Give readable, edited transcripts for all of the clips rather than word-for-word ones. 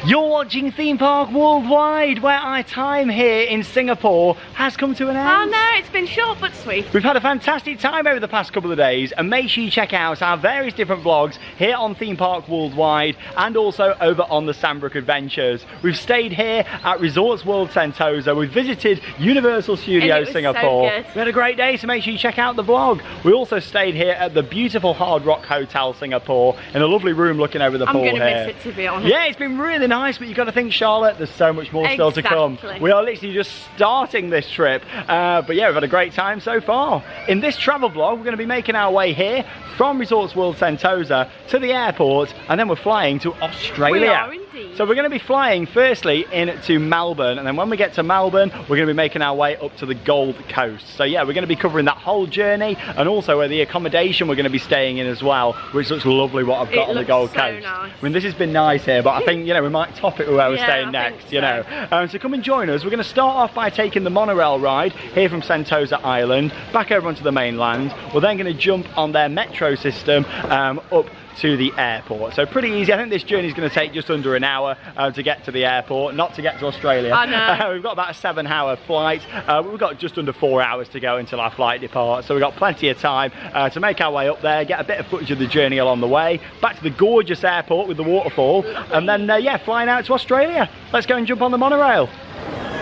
You're watching Theme Park Worldwide, where our time here in Singapore has come to an end. Oh no, it's been short but sweet. We've had a fantastic time over the past couple of days, and make sure you check out our various different vlogs here on Theme Park Worldwide and also over on the Sandbrook Adventures. We've stayed here at Resorts World Sentosa. We've visited Universal Studios Singapore. So good. We had a great day, so make sure you check out the vlog. We also stayed here at the beautiful Hard Rock Hotel Singapore in a lovely room looking over the pool here. I'm going to miss it, to be honest. Yeah, it's been really nice, but you've got to think, Charlotte, there's so much more still to come. We are literally just starting this trip, but yeah, we've had a great time so far. In this travel vlog, we're going to be making our way here from Resorts World Sentosa to the airport, and then we're flying to Australia. We are indeed. So we're going to be flying firstly into Melbourne, and then when we get to Melbourne, we're going to be making our way up to the Gold Coast. So yeah, we're going to be covering that whole journey, and also where the accommodation we're going to be staying in as well, which looks lovely what I've got on the Gold Coast. Nice. I mean, this has been nice here, but I think, you know, we might top it with where we're staying next, you know. So come and join us. We're going to start off by taking the monorail ride here from Sentosa Island back over onto the mainland. We're then going to jump on their metro system up to the airport. So pretty easy. I think this journey is going to take just under an hour to get to the airport, not to get to Australia. I know. We've got about a 7-hour flight. We've got just under 4 hours to go until our flight departs. So we've got plenty of time to make our way up there, get a bit of footage of the journey along the way, back to the gorgeous airport with the waterfall, and then yeah, flying out to Australia. Let's go and jump on the monorail.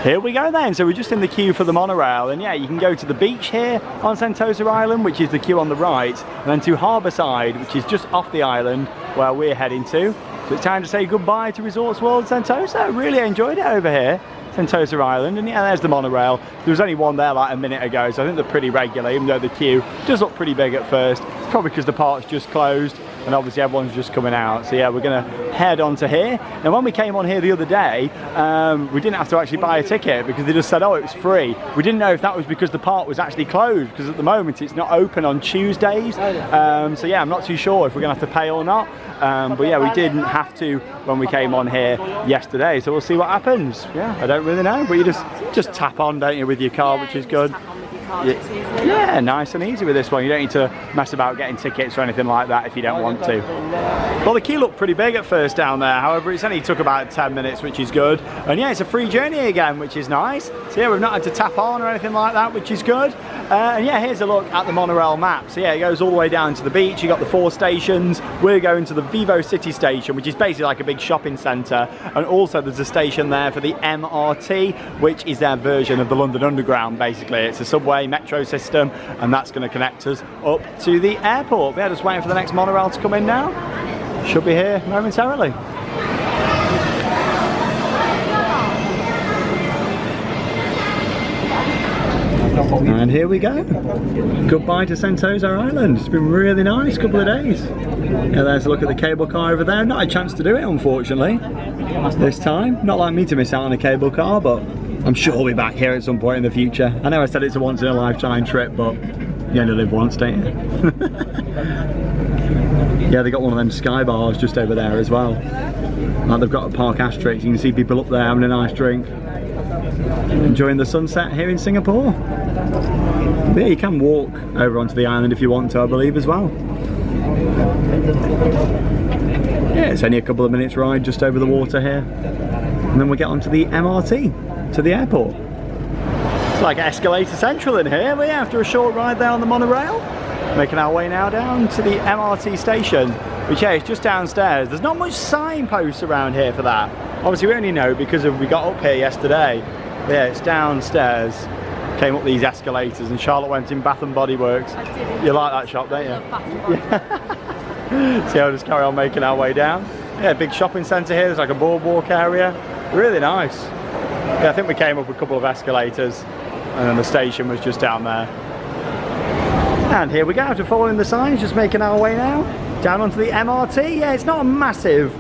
Here we go then, so we're just in the queue for the monorail, and yeah, you can go to the beach here on Sentosa Island, which is the queue on the right, and then to Harbourside, which is just off the island where we're heading to. So it's time to say goodbye to Resorts World Sentosa. Really enjoyed it over here, Sentosa Island, and yeah, there's the monorail. There was only one there like a minute ago, so I think they're pretty regular, even though the queue does look pretty big at first. It's probably because the park's just closed, and obviously everyone's just coming out. So yeah, we're gonna head on to here. And when we came on here the other day, we didn't have to actually buy a ticket because they just said, oh, it was free. We didn't know if that was because the park was actually closed, because at the moment it's not open on Tuesdays. So yeah, I'm not too sure if we're gonna have to pay or not. But yeah, we didn't have to when we came on here yesterday. So we'll see what happens. Yeah, I don't really know, but you just tap on, don't you, with your card, which is good. Yeah, nice and easy with this one. You don't need to mess about getting tickets or anything like that if you don't want to. Well, the queue looked pretty big at first down there. However, it's only took about 10 minutes, which is good. And yeah, it's a free journey again, which is nice. So yeah, we've not had to tap on or anything like that, which is good. And yeah, here's a look at the monorail map. So yeah, it goes all the way down to the beach. You've got the 4 stations. We're going to the Vivo City station, which is basically like a big shopping centre. And also there's a station there for the MRT, which is their version of the London Underground, basically. It's a subway metro system, and that's going to connect us up to the airport. But yeah, just waiting for the next monorail to come in now. Should be here momentarily. And here we go. Goodbye to Sentosa Island. It's been really nice couple of days. Yeah, there's a look at the cable car over there. Not a chance to do it, unfortunately, this time. Not like me to miss out on a cable car, but I'm sure we'll be back here at some point in the future. I know I said it's a once in a lifetime trip, but you only live once, don't you? Yeah, they got one of them sky bars just over there as well. Like they've got a park asterisk. You can see people up there having a nice drink, enjoying the sunset here in Singapore. But yeah, you can walk over onto the island if you want to, I believe, as well. Yeah, it's only a couple of minutes ride just over the water here, and then we'll get onto the MRT to the airport. It's like Escalator Central in here, but yeah, after a short ride there on the monorail, making our way now down to the MRT station, which yeah, is just downstairs. There's not much signposts around here for that. Obviously we only know because we got up here yesterday. But yeah, it's downstairs. Came up these escalators, and Charlotte went in Bath and Body Works. You like that shop, don't you? I love Bath and Body Works. So I'll just carry on making our way down. Yeah, big shopping centre here. There's like a boardwalk area. Really nice. Yeah, I think we came up a couple of escalators, and then the station was just down there. And here we go, after following the signs, just making our way now down onto the MRT. Yeah, it's not a massive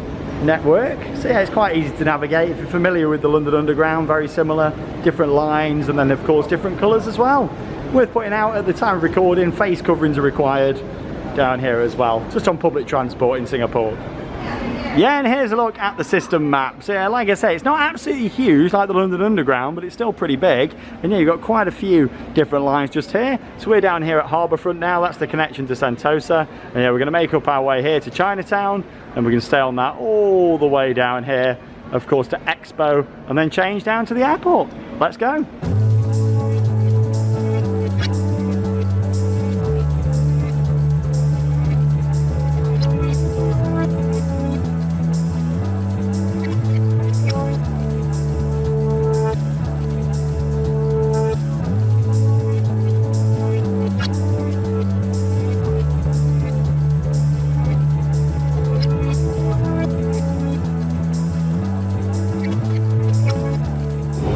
network, so yeah, it's quite easy to navigate. If you're familiar with the London Underground, very similar, different lines, and then of course different colours as well. Worth putting out at the time of recording, face coverings are required down here as well, just on public transport in Singapore. Yeah, and here's a look at the system map. So yeah, like I say, it's not absolutely huge like the London Underground, but it's still pretty big. And yeah, you've got quite a few different lines just here. So we're down here at Harbourfront now. That's the connection to Sentosa. And yeah, we're going to make up our way here to Chinatown, and we're going to stay on that all the way down here of course, to Expo and then change down to the airport. Let's go.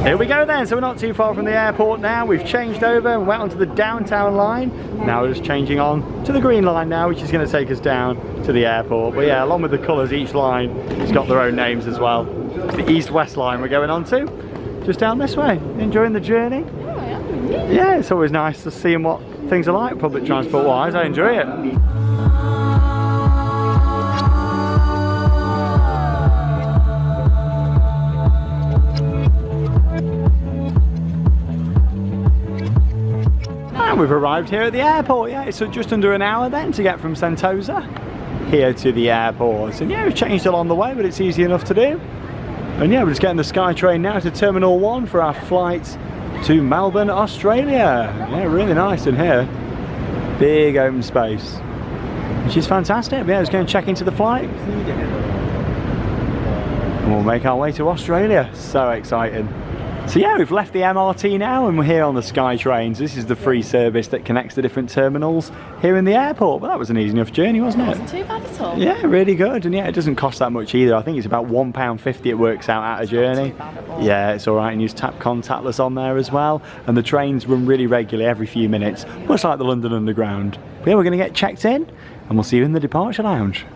Here we go then, so we're not too far from the airport now. We've changed over and went onto the downtown line. Now we're just changing on to the green line now, which is going to take us down to the airport. But yeah, along with the colours, each line has got their own names as well. It's the east-west line we're going on to, just down this way. Enjoying the journey? Yeah, it's always nice to see what things are like public transport-wise. I enjoy it. We've arrived here at the airport. Yeah, it's just under an hour then to get from Sentosa here to the airport. And yeah, we've changed along the way, but it's easy enough to do. And yeah, we're just getting the SkyTrain now to Terminal 1 for our flight to Melbourne, Australia. Yeah, really nice in here. Big open space, which is fantastic. Yeah, just going to check into the flight. And we'll make our way to Australia. So exciting. So yeah, we've left the MRT now and we're here on the SkyTrains. This is the free service that connects the different terminals here in the airport. But that was an easy enough journey, wasn't it? It wasn't too bad at all. Yeah, really good. And yeah, it doesn't cost that much either. I think it's about £1.50 it works out at a journey. Not too bad at all. Yeah, it's alright, and you tap contactless on there as well. And the trains run really regularly every few minutes, much like the London Underground. But yeah, we're going to get checked in and we'll see you in the departure lounge.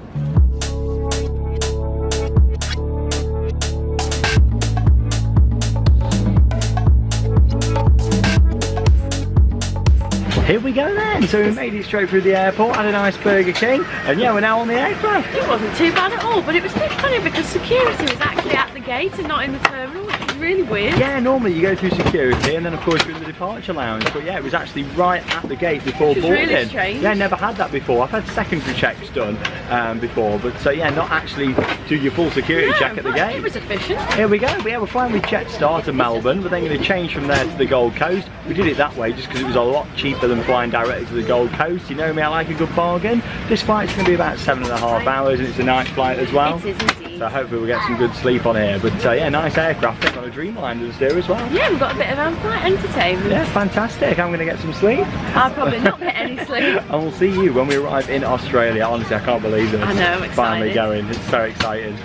Here we go then, so we made it straight through the airport, had a nice Burger King, and yeah, we're now on the aircraft. It wasn't too bad at all, but it was a bit funny because security was actually at the gate and not in the terminal, which is really weird. Yeah, normally you go through security and then of course you're in the departure lounge, but yeah, it was actually right at the gate before boarding. Really strange. Yeah, never had that before. I've had secondary checks done before, but yeah, not actually do your full security check at the gate. It was efficient. Here we go. Yeah, we're flying with Jetstar to Melbourne, but then going to change from there to the Gold Coast. We did it that way just because it was a lot cheaper than flying directly to the Gold Coast. You know me, I like a good bargain. This flight's going to be about 7.5 hours and it's a night flight as well. It is indeed. So hopefully we'll get some good sleep on here. But yeah, nice aircraft. They've got a Dreamliner to steer as well. Yeah, we've got a bit of on-flight entertainment. Yeah, fantastic. I'm going to get some sleep. I'll probably not get any sleep. And we'll see you when we arrive in Australia. Honestly, I can't believe this. I know, I'm excited. Finally going. It's so exciting.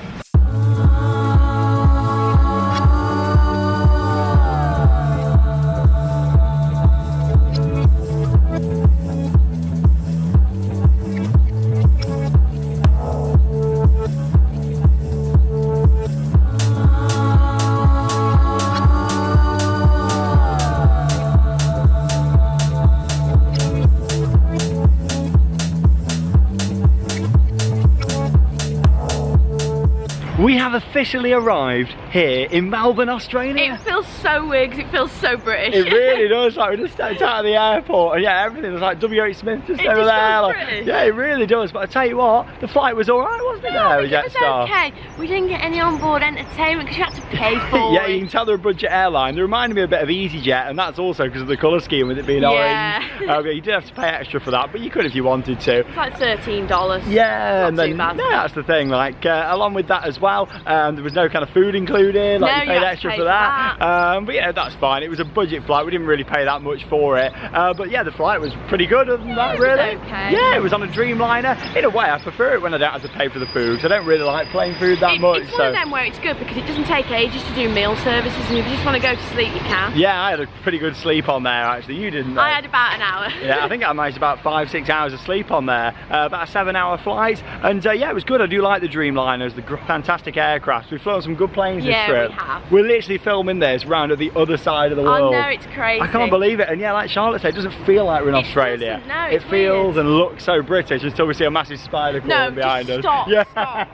We have officially arrived here in Melbourne, Australia. It feels so weird because it feels so British. It really does. Like, we just stepped out of the airport and yeah, everything was like W.H. Smith just over there. Like, yeah, it really does. But I tell you what, the flight was alright, wasn't it? Yeah, it was okay. We didn't get any onboard entertainment because you had to pay for yeah, it. you can tell they're a budget airline. They reminded me a bit of EasyJet, and that's also because of the colour scheme with it being orange. You did have to pay extra for that, but you could if you wanted to. It's like $13. Yeah, not and then too bad. No, that's the thing. Like along with that as well, there was no kind of food included. Like no, you paid extra for that. But yeah, that's fine. It was a budget flight. We didn't really pay that much for it. But yeah, the flight was pretty good. Other than that, really. Okay. Yeah, it was on a Dreamliner. In a way, I prefer it when I don't have to pay for the food because I don't really like plane food that much. It's one of them where it's good because it doesn't take ages to do meal services, and if you just want to go to sleep, you can. Yeah, I had a pretty good sleep on there actually. You didn't? I had about an hour. Yeah, I think I managed about 5-6 hours of sleep on there. About a 7-hour flight, and yeah, it was good. I do like the Dreamliners, the fantastic aircraft. We've flown some good planes this trip. Yeah, we have. We're literally filming this round at the other side of the world. I know, it's crazy. I can't believe it. And yeah, like Charlotte said, it doesn't feel like we're in Australia. No, it feels and looks so British until we see a massive spider crawling behind us. Stop, yeah. stop.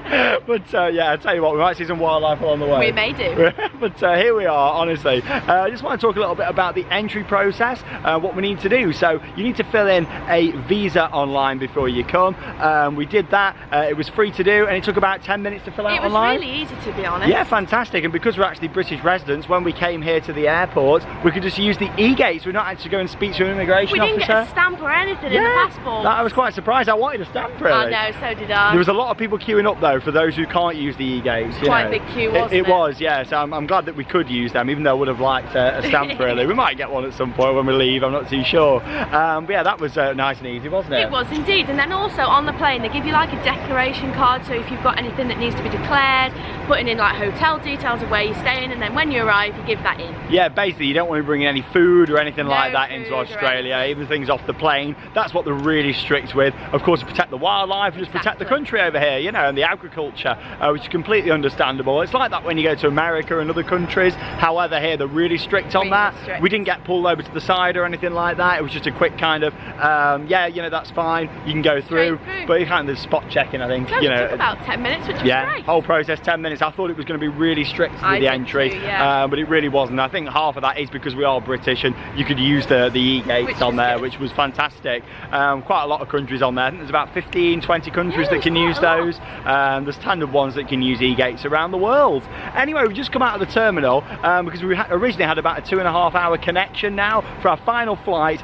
But yeah, I tell you what, we might see some wildlife along the way. We may do. But here we are, honestly. I just want to talk a little bit about the entry process, what we need to do. So you need to fill in a visa online before you come. We did that. It was free to do, and it took about 10 minutes to fill out online. It was really easy, to be honest. Yeah, fantastic. And because we're actually British residents, when we came here to the airport, we could just use the e-gates. We're not actually going to speak to an immigration officer. We didn't get a stamp or anything in the passport. I was quite surprised. I wanted a stamp, really. I know, so did I. There was a lot of people queuing up, though, for those who can't use the e-gates. Quite a big queue, wasn't it? It was, yeah. So I'm glad that we could use them, even though I would have liked a stamp, really. We might get one at some point when we leave, I'm not too sure. But yeah, that was nice and easy, wasn't it? It was indeed. And then also on the plane, they give you like a declaration card, so if you've got anything that needs to be declared, putting in like hotel details of where you're staying, and then when you arrive, you give that in. Yeah, basically, you don't want to bring any food or anything like that into Australia, even things off the plane. That's what they're really strict with. Of course, to protect the wildlife, just protect the country over here, you know, and the agriculture, which is completely understandable. It's like that when you go to America and other countries. However, here they're really strict on that. We didn't get pulled over to the side or anything like that. It was just a quick kind of, yeah, you know, that's fine. You can go through. But you kind of spot checking, I think. You know, it took about 10 minutes, which was great. Whole process 10 minutes. I thought it was going to be really strict with the entry, but it really wasn't. I think half of that is because we are British and you could use the e-gates on there, which was fantastic. Quite a lot of countries on there. I think there's about 15, 20 countries that can use those. There's standard ones that can use e-gates around the world. Anyway, we've just come out of the terminal because we originally had about a 2.5 hour connection now for our final flight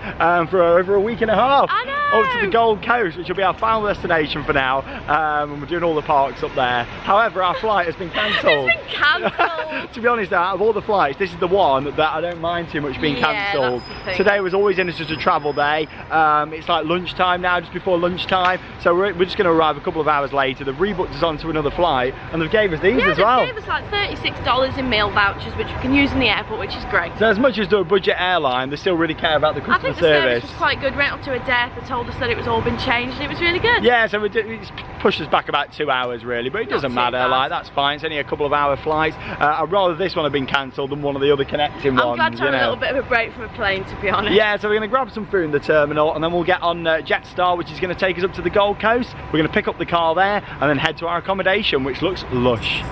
for over a week and a half up to the Gold Coast, which will be our final destination for now. And we're doing all the parks up there. However, our flight has been cancelled. It's been cancelled. To be honest, out of all the flights, this is the one that I don't mind too much being cancelled. Today was always in as just a travel day. It's like lunchtime now, just before lunchtime. So we're just going to arrive a couple of hours later. They've rebooked us onto another flight, and they've gave us these as well. They gave us like $36 in meal vouchers, which we can use in the airport, which is great. So as much as they're a budget airline, they still really care about the customer service. I think the service was quite good. Right up to a death, they told us that it was all been changed, and it was really good. Yeah, so it's pushed us back about 2 hours really, but it doesn't matter. Like, that's fine. It's only a couple of hour flights. I'd rather this one have been cancelled than one of the other connecting ones. I'm glad to have a little bit of a break from a plane, to be honest. Yeah, so we're going to grab some food in the terminal, and then we'll get on Jetstar, which is going to take us up to the Gold Coast. We're going to pick up the car there and then head to our accommodation, which looks lush.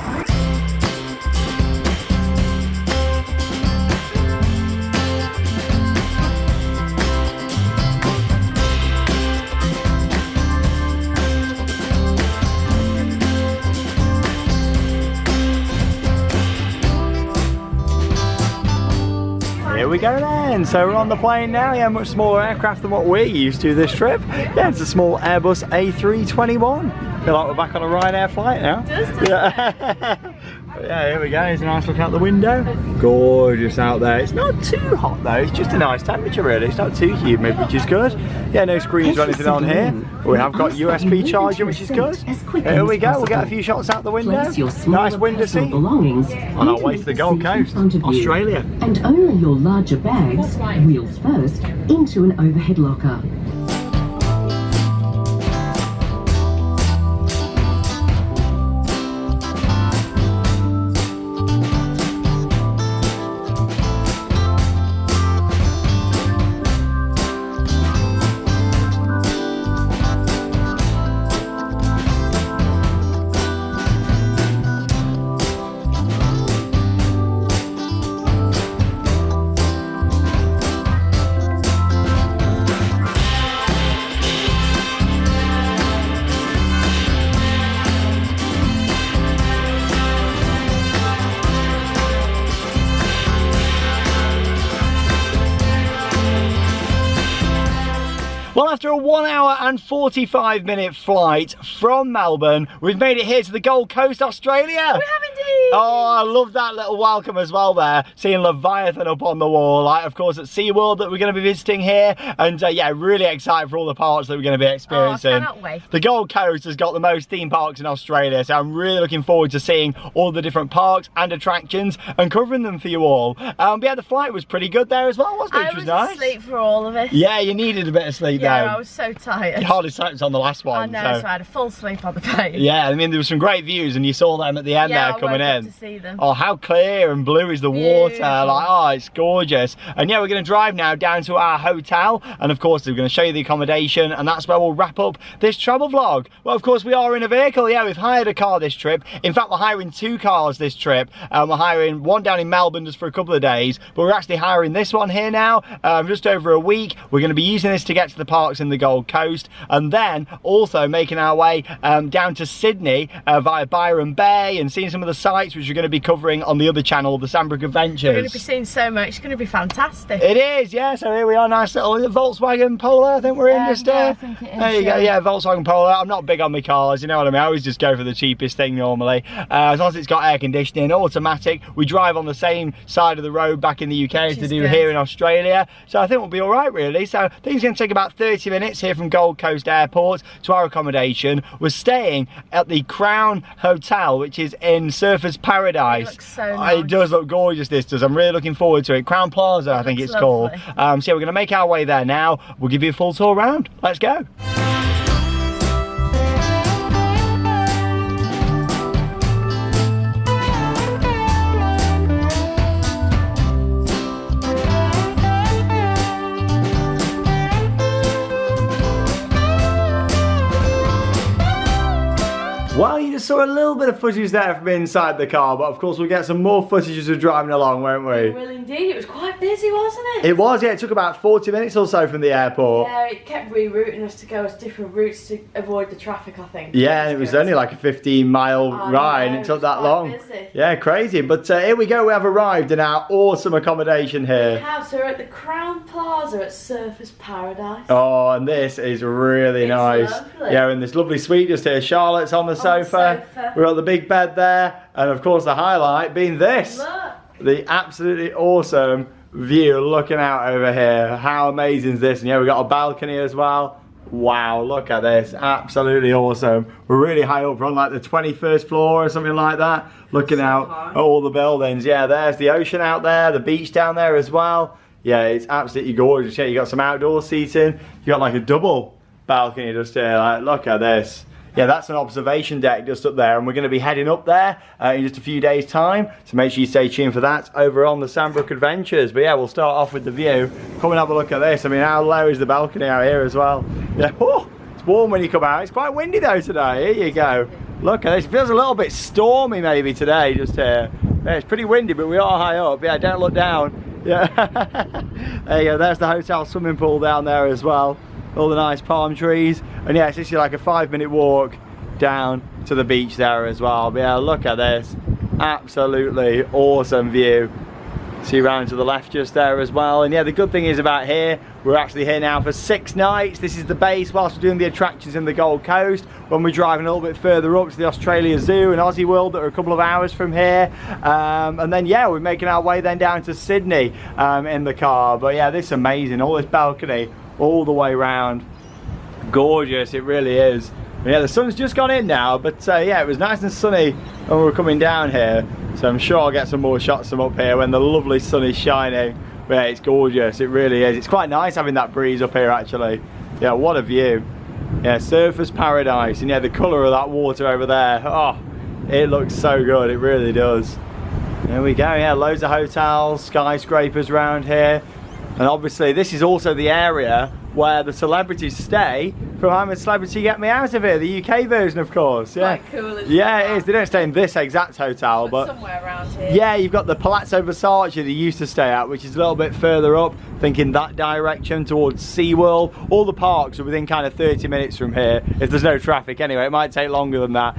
Here we go then, so we're on the plane now. Yeah, much smaller aircraft than what we're used to this trip. Yeah, it's a small Airbus A321. Feel like we're back on a Ryanair flight now. Yeah, here we go. It's a nice look out the window. Gorgeous out there. It's not too hot though. It's just a nice temperature really. It's not too humid, which is good. Yeah, no screens or anything on here. We have got USB charger, which is good. Here we go. We'll get a few shots out the window. Nice window seat. On our way to the Gold Coast, Australia. And only your larger bags, wheels first, into an overhead locker. Well, after a 1 hour and 45 minute flight from Melbourne, we've made it here to the Gold Coast, Australia. We have indeed. Oh, I love that little welcome as well there, seeing Leviathan up on the wall, like of course at SeaWorld that we're going to be visiting here, and yeah, really excited for all the parks that we're going to be experiencing. Oh, I cannot wait. The Gold Coast has got the most theme parks in Australia, so I'm really looking forward to seeing all the different parks and attractions and covering them for you all. But yeah, the flight was pretty good there as well, wasn't it? Which was nice. I was asleep for all of it. Yeah, you needed a bit of sleep there. Yeah, I was so tired. You hardly slept on the last one. I know, so I had a full sleep on the plane. Yeah, I mean, there were some great views, and you saw them at the end there coming in. To see them. Oh, how clear and blue is the water. Like, oh, it's gorgeous. And yeah, we're going to drive now down to our hotel, and of course, we're going to show you the accommodation, and that's where we'll wrap up this travel vlog. Well, of course, we are in a vehicle. Yeah, we've hired a car this trip. In fact, we're hiring 2 cars this trip. We're hiring one down in Melbourne just for a couple of days, but we're actually hiring this one here now, just over a week. We're going to be using this to get to the parks in the Gold Coast, and then also making our way down to Sydney via Byron Bay and seeing some of the sites which we're going to be covering on the other channel, the Sandbrook Adventures. We're going to be seeing so much. It's going to be fantastic. It is, yeah. So here we are, nice little Volkswagen Polo, I think we're in just yeah, I think it is, there you go, yeah, Volkswagen Polo. I'm not big on my cars, you know what I mean? I always just go for the cheapest thing normally. As long as it's got air conditioning, automatic. We drive on the same side of the road back in the UK as they do here in Australia. So I think we'll be all right, really. So I think it's going to take about 30 minutes here from Gold Coast Airport to our accommodation. We're staying at the Crown Hotel, which is in Surfers Paradise. It looks so nice. It does look gorgeous, this does. I'm really looking forward to it. Crown Plaza, I think it's called. So yeah, we're going to make our way there now. We'll give you a full tour around. Let's go. Well, you just saw a little bit of footage there from inside the car, but of course we'll get some more footage as we're driving along, won't we? Well, indeed. It was quite busy, wasn't it? It was, yeah. It took about 40 minutes or so from the airport. Yeah, it kept rerouting us to go as different routes to avoid the traffic, I think. Yeah, it was only like a 15-mile ride, and it took that long. Busy. Yeah, crazy. But here we go. We have arrived in our awesome accommodation here. We have, so we're at the Crown Plaza at Surfers Paradise. Oh, and this is really nice. Lovely. Yeah, and this lovely suite just here. Charlotte's on the sofa. We've got the big bed there, and of course the highlight being this. Look. The absolutely awesome view looking out over here. How amazing is this? And yeah, we've got a balcony as well. Wow, look at this. Absolutely awesome. We're really high up. We're on like the 21st floor or something like that. Looking out at all the buildings. Yeah, there's the ocean out there, the beach down there as well. Yeah, it's absolutely gorgeous. Yeah, you got some outdoor seating. You got like a double balcony just here. Like, look at this. Yeah, that's an observation deck just up there, and we're going to be heading up there in just a few days' time, so make sure you stay tuned for that over on the Sandbrook Adventures. But yeah, we'll start off with the view. Come and have a look at this. I mean, how low is the balcony out here as well? Yeah, oh, it's warm when you come out. It's quite windy though today. Here you go. Look at this. It feels a little bit stormy maybe today just here. Yeah, it's pretty windy, but we are high up. Yeah, don't look down. Yeah, there you go. There's the hotel swimming pool down there as well. All the nice palm trees, and yeah, it's just like a 5-minute walk down to the beach there as well. But yeah, look at this, absolutely awesome view. See around to the left just there as well. And yeah, the good thing is about here, we're actually here now for 6 nights. This is the base whilst we're doing the attractions in the Gold Coast. When we're driving a little bit further up to the Australia Zoo and Aussie World that are a couple of hours from here. And then yeah, we're making our way then down to Sydney in the car. But yeah, this is amazing, all this balcony all the way around. Gorgeous, it really is. And yeah, the sun's just gone in now, but yeah, it was nice and sunny when we were coming down here, so I'm sure I'll get some more shots from up here when the lovely sun is shining. But yeah, it's gorgeous, it really is. It's quite nice having that breeze up here actually. Yeah, what a view. Yeah, Surfers Paradise, and yeah, the colour of that water over there, oh, it looks so good, it really does. There we go, yeah, loads of hotels, skyscrapers around here. And obviously this is also the area where the celebrities stay from I'm a Celebrity Get Me Out of Here, the UK version of course. Yeah, quite cool, isn't yeah, it? It is. They don't stay in this exact hotel, but somewhere around here. Yeah, you've got the Palazzo Versace they used to stay at, which is a little bit further up, thinking that direction towards SeaWorld. All the parks are within kind of 30 minutes from here, if there's no traffic anyway. It might take longer than that.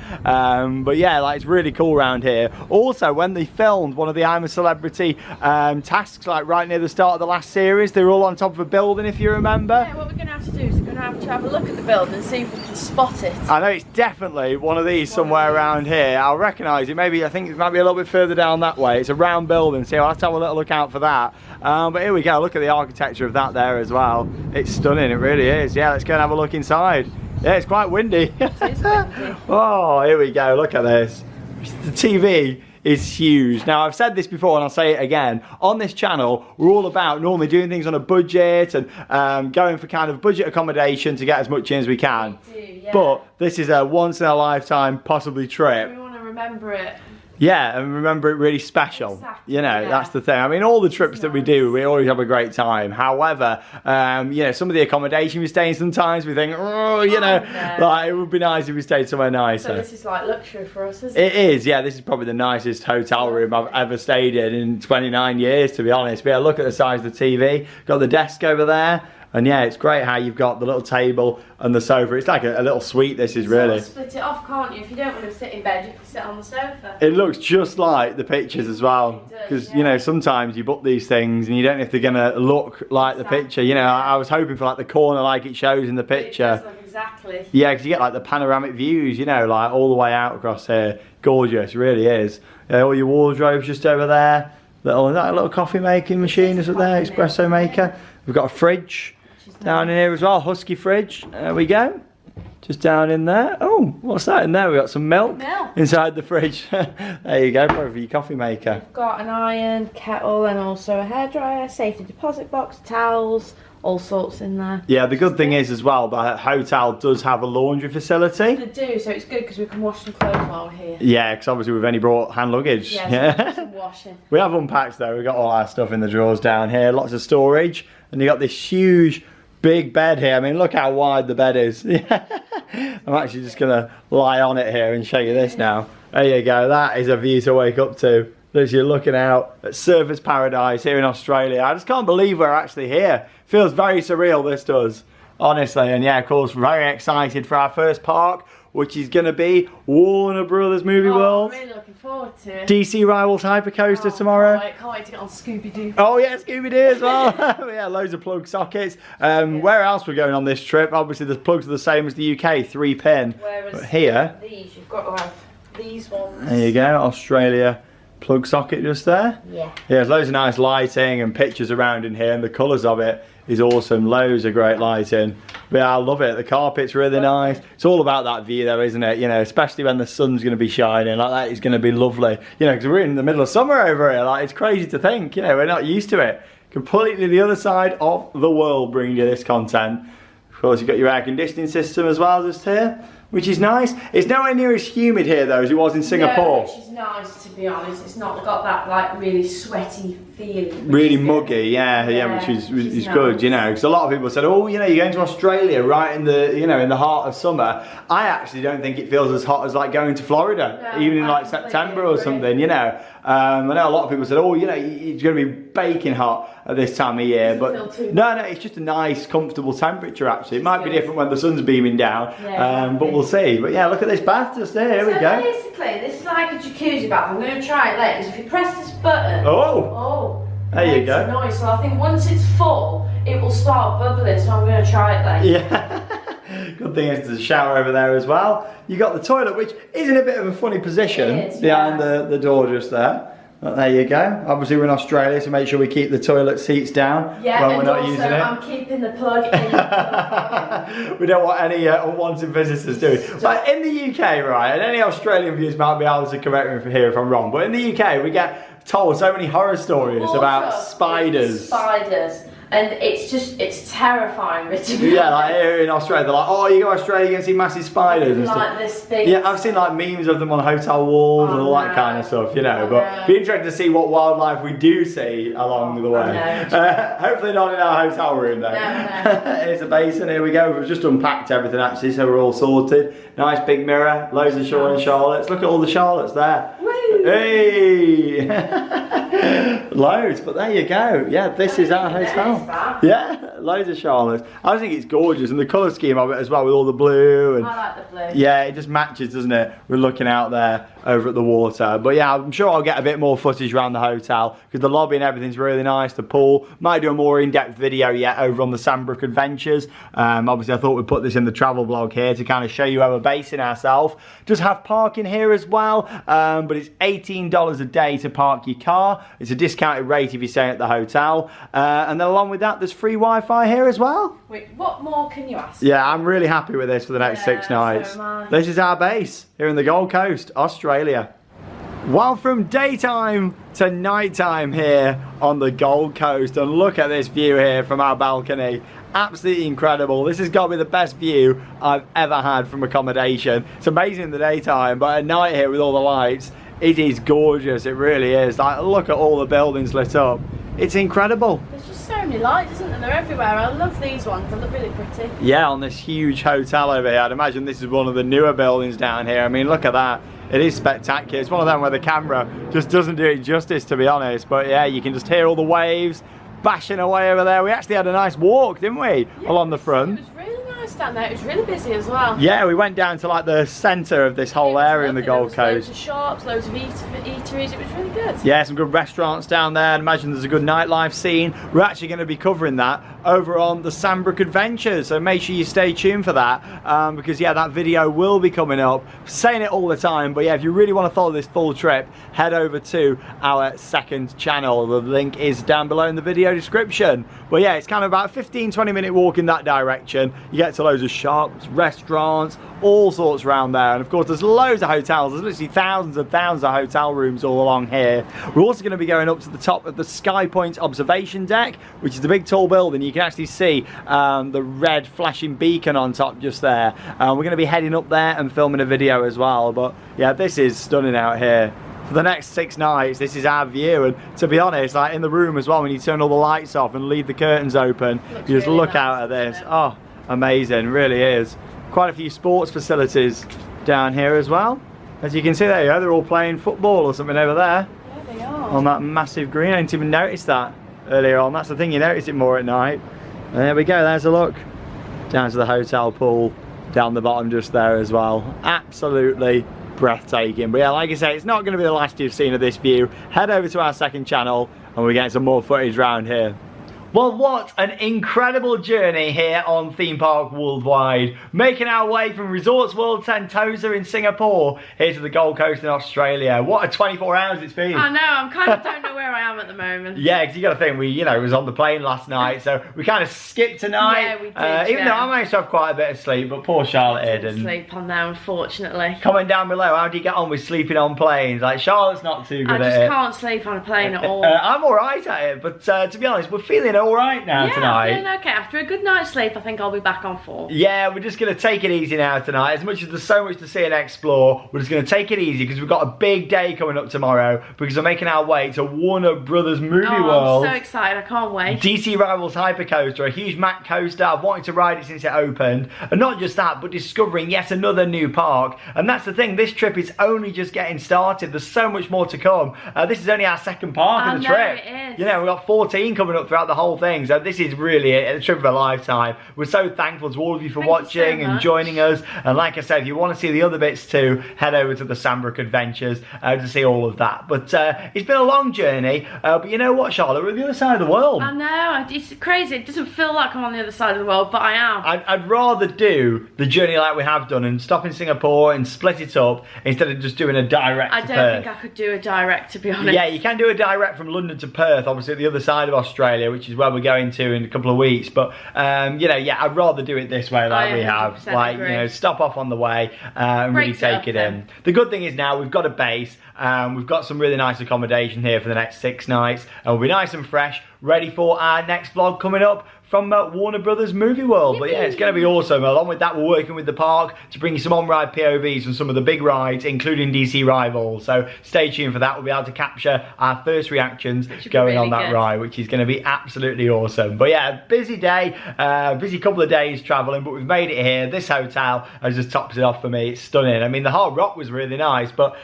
But yeah, like, it's really cool around here. Also, when they filmed one of the I'm a Celebrity tasks, like right near the start of the last series, they were all on top of a building, if you remember. Yeah, what we're going to have to do is we're going to have a look at the building and see if we can spot it. I know it's definitely one of these somewhere around here. I'll recognise it. Maybe, I think it might be a little bit further down that way. It's a round building, so I'll have to have a little look out for that. But here we go. Look at the architecture of that there as well. It's stunning. It really is. Yeah, let's go and have a look inside. Yeah, it's quite windy. It is windy. Oh, here we go. Look at this. The TV is huge. Now, I've said this before and I'll say it again. On this channel, we're all about normally doing things on a budget and going for kind of budget accommodation to get as much in as we can. We do, yeah. But this is a once in a lifetime possibly trip. We want to remember it. Yeah, and remember it really special. Exactly, You know, yeah. that's the thing. I mean, all the trips that we do, we always have a great time. However, you know, some of the accommodation we stay in sometimes, we think, oh, you know, like it would be nice if we stayed somewhere nicer. So this is like luxury for us, isn't It is, yeah. This is probably the nicest hotel room I've ever stayed in 29 years, to be honest. But yeah, look at the size of the TV. Got the desk over there. And yeah, it's great how you've got the little table and the sofa. It's like a little suite, this is really. Split it off, can't you? If you don't want to sit in bed, you can sit on the sofa. It looks just like the pictures as well. Because, you know, sometimes you book these things and you don't know if they're going to look like the picture. You know, I was hoping for like the corner like it shows in the picture. It does look exactly. Yeah, because you get like the panoramic views, you know, like all the way out across here. Gorgeous, really is. Yeah, all your wardrobes just over there. That little coffee making machine is up there, espresso maker. We've got a fridge down in here as well, Husky fridge. There we go. Just down in there. Oh, what's that in there? We've got some milk inside the fridge. There you go, probably for your coffee maker. We've got an iron, kettle, and also a hairdryer, safety deposit box, towels, all sorts in there. Yeah, the good thing is as well, the hotel does have a laundry facility. They do, so it's good because we can wash some clothes while we're here. Yeah, because obviously we've only brought hand luggage. Yeah, so we do some washing. We have unpacked though, we've got all our stuff in the drawers down here, lots of storage, and you got this huge big bed here. I mean, look how wide the bed is. I'm actually just gonna lie on it here and show you this now. There you go, that is a view to wake up to. As you're looking out at surfers paradise here in Australia. I just can't believe we're actually here. Feels very surreal, this does, honestly. And yeah, of course, very excited for our first park, which is going to be Warner Brothers Movie World. I'm really looking forward to it. DC Rivals Hypercoaster tomorrow. Can't wait to get on Scooby-Doo. Oh yeah, Scooby-Doo as well. Yeah, loads of plug sockets. Where else we're going on this trip? Obviously the plugs are the same as the UK, 3-pin. Whereas but here, these, you've got to have these ones. There you go, Australia plug socket just there. Yeah. Yeah, there's loads of nice lighting and pictures around in here, and the colours of it is awesome. Loads of great lighting. But yeah, I love it. The carpet's really nice. It's all about that view though, isn't it? You know, especially when the sun's going to be shining like that, it's going to be lovely. You know, because we're in the middle of summer over here. Like, it's crazy to think, you know, we're not used to it. Completely the other side of the world bringing you this content. Of course, you've got your air conditioning system as well just here, which is nice. It's nowhere near as humid here though as it was in Singapore. No, which is nice, to be honest. It's not got that like really sweaty feeling. Really muggy, yeah, which is nice. good, you know. Because a lot of people said, oh, you know, you're going to Australia right in the, you know, in the heart of summer. I actually don't think it feels as hot as like going to Florida, No, even in like I September completely or something, you know. I know a lot of people said, oh, you know, it's going to be baking hot at this time of year, but no, it's just a nice, comfortable temperature. Actually, it might be different when the sun's beaming down, but we'll see. But yeah, look at this bath just there. Here we go. Basically, this is like a jacuzzi bath. I'm going to try it later. Because if you press this button, there you go. Noise. So I think once it's full, it will start bubbling. So I'm going to try it later. Yeah. Good thing is there's a shower over there as well. You got the toilet, which is in a bit of a funny position behind the door just there. But there you go. Obviously we're in Australia, so make sure we keep the toilet seats down when we're not using it. I'm keeping the plug in. We don't want any unwanted visitors, do we? But in the UK, right, and any Australian viewers might be able to correct me here if I'm wrong, but in the UK we get told so many horror stories about spiders. Spiders. And it's terrifying, Richard. Yeah, like here in Australia, they're like, oh, you go to Australia, you're going to see massive spiders and stuff. This big. Yeah, I've seen like memes of them on hotel walls and all that kind of stuff, you know. But be interested to see what wildlife we do see along the way. Hopefully not in our hotel room though. Here's a basin, here we go. We've just unpacked everything actually, so we're all sorted. Nice big mirror, loads of Sean and Charlottes. Look at all the Charlottes there. Woo. Hey! Loads, but there you go. Yeah, this is our hotel. Yeah, loads of Charlottes. I think it's gorgeous, and the colour scheme of it as well, with all the blue. And I like the blue. yeah, it just matches, doesn't it? We're looking out there over at the water. But yeah, I'm sure I'll get a bit more footage around the hotel because the lobby and everything's really nice. The pool. Might do a more in-depth video yet over on the Sandbrook Adventures. Obviously, I thought we'd put this in the travel vlog here to kind of show you where we're basing ourselves. Just have parking here as well, but it's $18 a day to park your car. It's a discounted rate if you're staying at the hotel, and then along with that, there's free Wi-Fi here as well. Wait, what more can you ask? Yeah, I'm really happy with this for the next 6 nights. So am I. This is our base here in the Gold Coast, Australia. Well, from daytime to nighttime here on the Gold Coast, and look at this view here from our balcony. Absolutely incredible. This has got to be the best view I've ever had from accommodation. It's amazing in the daytime, but at night here with all the lights, it is gorgeous. It really is. Like, look at all the buildings lit up. It's incredible. There's just so many lights, isn't there? They're everywhere. I love these ones. They look really pretty. Yeah, on this huge hotel over here. I'd imagine this is one of the newer buildings down here. I mean, look at that. It is spectacular. It's one of them where the camera just doesn't do it justice, to be honest. But yeah, you can just hear all the waves bashing away over there. We actually had a nice walk, didn't we? Yeah, along the front. It was really nice down there. It was really busy as well. Yeah, we went down to like the centre of this whole area in the Gold Coast. Loads of shops, loads of eateries. It was really good. Yeah, some good restaurants down there. I'd imagine there's a good nightlife scene. We're actually going to be covering that over on the Sandbrook Adventures, so make sure you stay tuned for that, because yeah, that video will be coming up. Saying it all the time, but yeah, if you really want to follow this full trip, head over to our second channel. The link is down below in the video description. But yeah, it's kind of about a 15-20 minute walk in that direction. You get to loads of shops, restaurants, all sorts around there, and of course there's loads of hotels. There's literally thousands of hotel rooms all along here. We're also going to be going up to the top of the Sky Point observation deck, which is the big tall building. You can actually see the red flashing beacon on top just there. We're going to be heading up there and filming a video as well. But yeah, this is stunning out here. For the next 6 nights, this is our view, and to be honest, like in the room as well, when you turn all the lights off and leave the curtains open, you just really look nice, out at this. Oh, amazing, really is. Quite a few sports facilities down here as well. As you can see there, yeah, they're all playing football or something over there. Yeah, they are. On that massive green. I didn't even notice that earlier on. That's the thing, you notice it more at night. And there we go, there's a look. Down to the hotel pool, down the bottom just there as well. Absolutely breathtaking. But yeah, like I say, it's not going to be the last you've seen of this view. Head over to our second channel and we're getting some more footage around here. Well, what an incredible journey here on Theme Park Worldwide. Making our way from Resorts World Sentosa in Singapore here to the Gold Coast in Australia. What a 24 hours it's been. I know, I'm kind of don't know where I am at the moment. Yeah, because you got to think, we, was on the plane last night, so we kind of skipped tonight. Yeah, we did, even though I managed to have quite a bit of sleep, but poor Charlotte didn't. Sleep on there, unfortunately. Comment down below, how do you get on with sleeping on planes? Like, Charlotte's not too good at it. I just can't sleep on a plane at all. I'm alright at it, but to be honest, we're feeling alright now tonight. Yeah, I'm feeling okay. After a good night's sleep, I think I'll be back on form. Yeah, we're just going to take it easy now tonight. As much as there's so much to see and explore, we're just going to take it easy because we've got a big day coming up tomorrow because we're making our way to Warner Brothers Movie World. I'm so excited, I can't wait. DC Rivals Hypercoaster, a huge Mack coaster. I've wanted to ride it since it opened. And not just that, but discovering yet another new park. And that's the thing, this trip is only just getting started. There's so much more to come. This is only our second park of the trip. It is. You know, we've got 14 coming up throughout the whole thing. So this is really a trip of a lifetime. We're so thankful to all of you for watching and joining us. And like I said, if you want to see the other bits too, head over to the Sandbrook Adventures to see all of that. But it's been a long journey. But you know what, Charlotte? We're at the other side of the world. I know. It's crazy. It doesn't feel like I'm on the other side of the world, but I am. I'd rather do the journey like we have done and stop in Singapore and split it up instead of just doing a direct to Perth. I don't think I could do a direct, to be honest. Yeah, you can do a direct from London to Perth, obviously at the other side of Australia, which is where we're going to in a couple of weeks. But yeah, I'd rather do it this way like we have. Like, agree. Stop off on the way and really take it in. The good thing is now we've got a base. We've got some really nice accommodation here for the next 6 nights. And we'll be nice and fresh, ready for our next vlog coming up from Warner Brothers Movie World. But yeah, it's going to be awesome. Along with that, we're working with the park to bring you some on-ride POVs from some of the big rides, including DC Rivals. So stay tuned for that. We'll be able to capture our first reactions going on that ride, which is going to be absolutely awesome. But yeah, busy day, busy couple of days traveling, but we've made it here. This hotel has just topped it off for me. It's stunning. I mean, the Hard Rock was really nice, but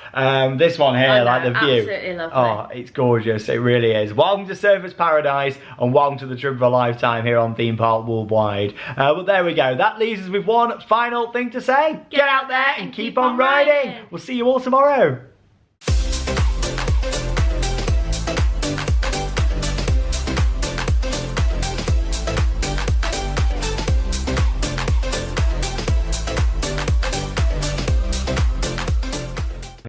this one here, like the view. Absolutely lovely. Oh, it's gorgeous. It really is. Welcome to Surfers Paradise and welcome to the trip of a lifetime here on Theme Park Worldwide. But there we go. That leaves us with one final thing to say. Get out there and keep on riding. We'll see you all tomorrow.